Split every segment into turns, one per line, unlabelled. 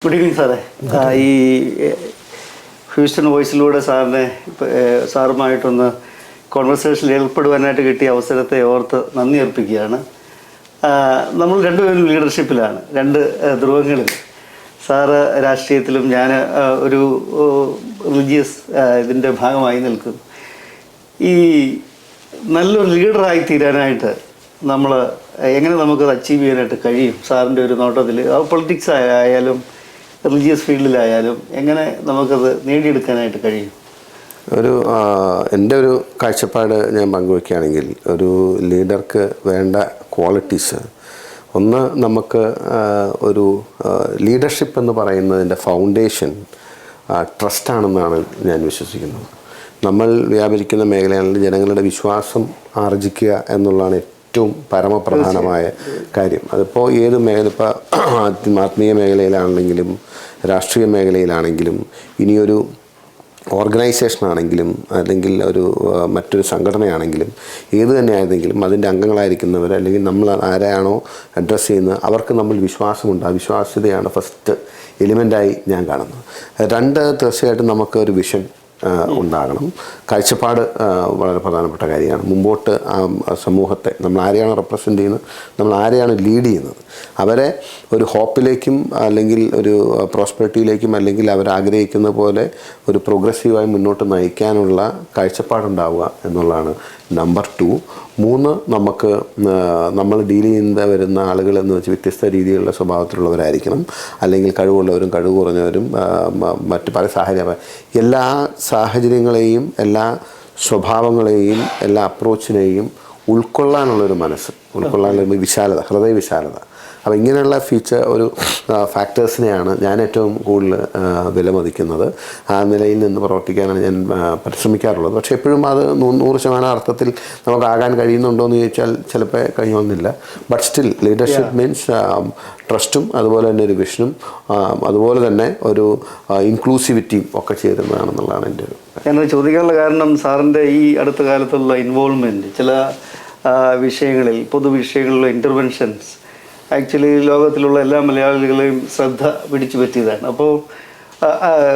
Good evening സാറേ. ഈ Houston വോയിസിലൂടെ സാറുമായിട്ടൊന്ന് കോൺവെർസേഷനിൽ ഏർപ്പെടുവാനായിട്ട് കിട്ടിയ അവസരത്തെ ഓർത്ത് നന്ദി അർപ്പിക്കുകയാണ്. നമ്മൾ രണ്ടുപേരും ലീഡർഷിപ്പിലാണ്, രണ്ട് ധ്രുവങ്ങളിൽ. സാറ് രാഷ്ട്രീയത്തിലും ഞാൻ ഒരു റിലീജിയസ് ഇതിൻ്റെ ഭാഗമായി നിൽക്കുന്നു. ഈ നല്ലൊരു ലീഡറായി തീരാനായിട്ട് നമ്മൾ എങ്ങനെ നമുക്കത് അച്ചീവ് ചെയ്യാനായിട്ട് കഴിയും? സാറിൻ്റെ ഒരു നോട്ടത്തിൽ പൊളിറ്റിക്സ് ആയാലും റിലീജിയസ് ഫീൽഡിലായാലും എങ്ങനെ നമുക്കത് നേടിയെടുക്കാനായിട്ട് കഴിയും?
എൻ്റെ ഒരു കാഴ്ചപ്പാട് ഞാൻ പങ്കുവയ്ക്കുകയാണെങ്കിൽ, ഒരു ലീഡർക്ക് വേണ്ട ക്വാളിറ്റീസ്, ഒന്ന്, നമുക്ക് ഒരു ലീഡർഷിപ്പ് എന്ന് പറയുന്നതിൻ്റെ ഫൗണ്ടേഷൻ ട്രസ്റ്റാണെന്നാണ് ഞാൻ വിശ്വസിക്കുന്നത്. നമ്മൾ വ്യാപരിക്കുന്ന മേഖലകളിൽ ജനങ്ങളുടെ വിശ്വാസം ആർജിക്കുക എന്നുള്ളതാണ് ഏറ്റവും പരമപ്രധാനമായ കാര്യം. അതിപ്പോൾ ഏത് മേഖല, ഇപ്പോൾ ആത്മീയ മേഖലയിലാണെങ്കിലും രാഷ്ട്രീയ മേഖലയിലാണെങ്കിലും ഇനിയൊരു ഓർഗനൈസേഷനാണെങ്കിലും അല്ലെങ്കിൽ മറ്റൊരു സംഘടനയാണെങ്കിലും ഏത് തന്നെ ആയിരുന്നെങ്കിലും അതിൻ്റെ അംഗങ്ങളായിരിക്കുന്നവർ അല്ലെങ്കിൽ നമ്മൾ ആരെയാണോ അഡ്രസ്സ് ചെയ്യുന്നത് അവർക്ക് നമ്മൾ വിശ്വാസമുണ്ട്. ആ വിശ്വാസ്യതയാണ് ഫസ്റ്റ് എലിമെൻ്റായി ഞാൻ കാണുന്നത്. രണ്ട്, തീർച്ചയായിട്ടും നമുക്ക് ഒരു വിഷൻ ഉണ്ടാകണം. കാഴ്ചപ്പാട് വളരെ പ്രധാനപ്പെട്ട കാര്യമാണ്. മുമ്പോട്ട് സമൂഹത്തെ നമ്മൾ ആരെയാണ് റെപ്രസെൻ്റ് ചെയ്യുന്നത്, നമ്മൾ ആരെയാണ് ലീഡ് ചെയ്യുന്നത്, അവരെ ഒരു ഹോപ്പിലേക്കും അല്ലെങ്കിൽ ഒരു പ്രോസ്പെരിറ്റിയിലേക്കും അല്ലെങ്കിൽ അവരാഗ്രഹിക്കുന്ന പോലെ ഒരു പ്രോഗ്രസീവായി മുന്നോട്ട് നയിക്കാനുള്ള കാഴ്ചപ്പാടുണ്ടാവുക എന്നുള്ളതാണ് നമ്പർ 2. 3, നമുക്ക് നമ്മൾ ഡീൽ ചെയ്യുന്ന വരുന്ന ആളുകളെന്ന് വെച്ച് വ്യത്യസ്ത രീതിയിലുള്ള സ്വഭാവത്തിലുള്ളവരായിരിക്കണം. അല്ലെങ്കിൽ കഴിവുള്ളവരും കഴിവ് കുറഞ്ഞവരും മറ്റ് പല എല്ലാ സാഹചര്യങ്ങളെയും എല്ലാ സ്വഭാവങ്ങളെയും എല്ലാ അപ്രോച്ചിനെയും ഉൾക്കൊള്ളാനുള്ളൊരു മനസ്സ്, ഉൾക്കൊള്ളാനുള്ള വിശാലത, ഹൃദയ വിശാലത. അപ്പോൾ ഇങ്ങനെയുള്ള ഫാക്ടേഴ്സിനെയാണ് ഞാൻ ഏറ്റവും കൂടുതൽ വിലമതിക്കുന്നത്. ആ നിലയിൽ നിന്ന് പ്രവർത്തിക്കാനാണ് ഞാൻ പരിശ്രമിക്കാറുള്ളത്. പക്ഷേ എപ്പോഴും അത് 100% അർത്ഥത്തിൽ നമുക്കാകാൻ കഴിയുന്നുണ്ടോ എന്ന് ചോദിച്ചാൽ ചിലപ്പോൾ കഴിയുമെന്നില്ല. ബട്ട് സ്റ്റിൽ ലീഡർഷിപ്പ് മീൻസ് ട്രസ്റ്റും അതുപോലെ തന്നെ ഒരു വിഷനും അതുപോലെ തന്നെ ഒരു ഇൻക്ലൂസിവിറ്റിയും ഒക്കെ ചേരുന്നതാണെന്നുള്ളതാണ് എൻ്റെ ഒരു.
ഞാനത് ചോദിക്കാനുള്ള കാരണം, സാറിൻ്റെ ഈ അടുത്ത കാലത്തുള്ള ഇൻവോൾവ്മെൻറ്റ് ചില വിഷയങ്ങളിൽ, പൊതുവിഷയങ്ങളിലുള്ള ഇൻ്റർവെൻഷൻസ് ആക്ച്വലി ലോകത്തിലുള്ള എല്ലാ മലയാളികളെയും ശ്രദ്ധ പിടിച്ചു പറ്റിയതാണ്. അപ്പോൾ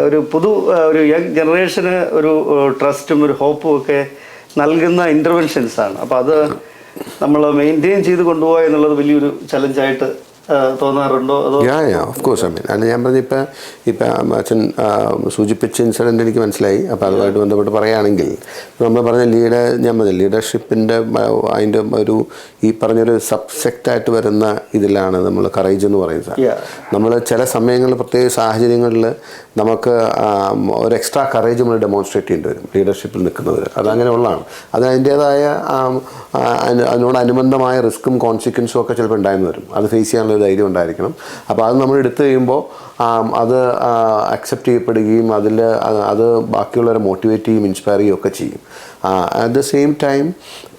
ഒരു യങ് ജനറേഷന് ഒരു ട്രസ്റ്റും ഒരു ഹോപ്പും ഒക്കെ നൽകുന്ന ഇൻ്റർവെൻഷൻസാണ്. അപ്പോൾ അത് നമ്മൾ മെയിൻറ്റെയിൻ ചെയ്ത് കൊണ്ടുപോകുക എന്നുള്ളത് വലിയൊരു ചലഞ്ചായിട്ട് തോന്നാറുണ്ടോ? അതോ?
Of course. അല്ല, ഞാൻ പറഞ്ഞ ഇപ്പം അച്ഛൻ സൂചിപ്പിച്ച ഇൻസിഡൻറ്റ് എനിക്ക് മനസ്സിലായി. അപ്പോൾ അതുമായിട്ട് ബന്ധപ്പെട്ട് പറയുകയാണെങ്കിൽ, നമ്മൾ പറഞ്ഞ ഞാൻ പറഞ്ഞ ലീഡർഷിപ്പിൻ്റെ അതിൻ്റെ ഈ പറഞ്ഞൊരു സബ്സെക്റ്റായിട്ട് വരുന്ന ഇതിലാണ് നമ്മൾ കറേജ് എന്ന് പറയുന്നത്. നമ്മൾ ചില സമയങ്ങളിൽ, പ്രത്യേക സാഹചര്യങ്ങളിൽ നമുക്ക് ഒരു എക്സ്ട്രാ കറേജ് നമ്മൾ ഡെമോൺസ്ട്രേറ്റ് ചെയ്യേണ്ടി വരും ലീഡർഷിപ്പിൽ നിൽക്കുന്നവർ. അതങ്ങനെ ഉള്ളതാണ്. അത് അതിൻ്റേതായ അതിനോടനുബന്ധമായ റിസ്ക്കും കോൺസിക്വൻസും ഒക്കെ ചിലപ്പോൾ ഉണ്ടായെന്ന് വരും. അത് ഫേസ് ചെയ്യാനുള്ള ധൈര്യം ഉണ്ടായിരിക്കണം. അപ്പോൾ അത് നമ്മൾ എടുത്തു കഴിയുമ്പോൾ അത് അക്സെപ്റ്റ് ചെയ്യപ്പെടുകയും അത് ബാക്കിയുള്ളവരെ മോട്ടിവേറ്റ് ചെയ്യും, ഇൻസ്പയർ ചെയ്യുകയും ഒക്കെ ചെയ്യും. അറ്റ് ദ സെയിം ടൈം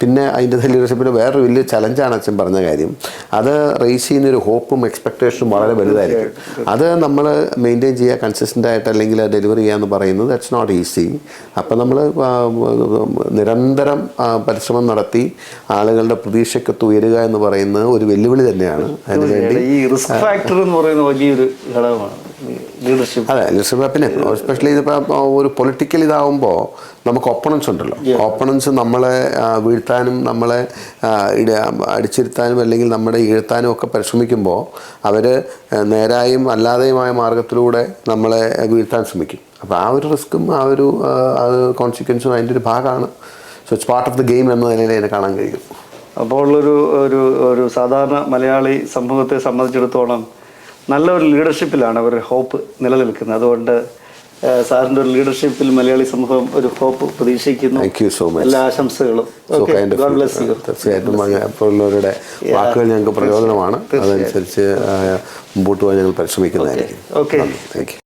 പിന്നെ അതിൻ്റെ ലീഡർഷിപ്പിൻ്റെ വേറൊരു വലിയ ചലഞ്ചാണ് അച്ഛൻ പറഞ്ഞ കാര്യം. അത് റേസ് ചെയ്യുന്നൊരു ഹോപ്പും എക്സ്പെക്റ്റേഷനും വളരെ വലുതായിരിക്കും. അത് നമ്മൾ മെയിൻറ്റെയിൻ ചെയ്യുക കൺസിസ്റ്റൻ്റ് ആയിട്ട്, അല്ലെങ്കിൽ ഡെലിവറി ചെയ്യുക എന്ന് പറയുന്നത് ദാറ്റ്സ് നോട്ട് ഈസി. അപ്പം നമ്മൾ നിരന്തരം പരിശ്രമം നടത്തി ആളുകളുടെ പ്രതീക്ഷയ്ക്കൊത്ത് ഉയരുക എന്ന് പറയുന്നത് ഒരു വെല്ലുവിളി തന്നെയാണ്. അതിനുവേണ്ടി
ഈ റിസ്ക് ഫാക്ടർ എന്ന് പറയുന്ന വലിയൊരു ഘടകമാണ് ലീഡർഷിപ്പ്.
അതെ, ലീഡർഷിപ്പ്. പിന്നെ എസ്പെഷ്യലി ഇതിപ്പോൾ ഒരു പൊളിറ്റിക്കൽ ഇതാവുമ്പോൾ നമുക്ക് ഒപ്പണൻസ് ഉണ്ടല്ലോ. ഒപ്പണൻസ് നമ്മളെ വീഴ്ത്താനും നമ്മളെ അടിച്ചിരുത്താനും അല്ലെങ്കിൽ നമ്മുടെ വീഴ്ത്താനും ഒക്കെ പരിശ്രമിക്കുമ്പോൾ അവർ നേരായും അല്ലാതെയുമായ മാർഗത്തിലൂടെ നമ്മളെ വീഴ്ത്താൻ ശ്രമിക്കും. അപ്പോൾ ആ ഒരു റിസ്ക്കും കോൺസിക്വൻസും അതിൻ്റെ ഒരു ഭാഗമാണ്. So it's part of the game എന്ന നിലയിൽ അതിനെ കാണാൻ കഴിയും.
അപ്പോൾ ഒരു സാധാരണ മലയാളി സമൂഹത്തെ സംബന്ധിച്ചിടത്തോളം നല്ലൊരു ലീഡർഷിപ്പിലാണ് അവർ ഹോപ്പ് നിലനിൽക്കുന്നത്. അതുകൊണ്ട് സാറിൻ്റെ ഒരു ലീഡർഷിപ്പിൽ മലയാളി സമൂഹം ഒരു ഹോപ്പ് പ്രതീക്ഷിക്കുന്നു.
Thank you so much.
എല്ലാ ആശംസകളും.
തീർച്ചയായിട്ടും ഉള്ളവരുടെ വാക്കുകൾ ഞങ്ങൾക്ക് പ്രയോജനമാണ്. അതനുസരിച്ച് മുമ്പോട്ട് പോകാൻ ഞങ്ങൾ പരിശ്രമിക്കുന്നതായിരിക്കും.
Okay,
thank you.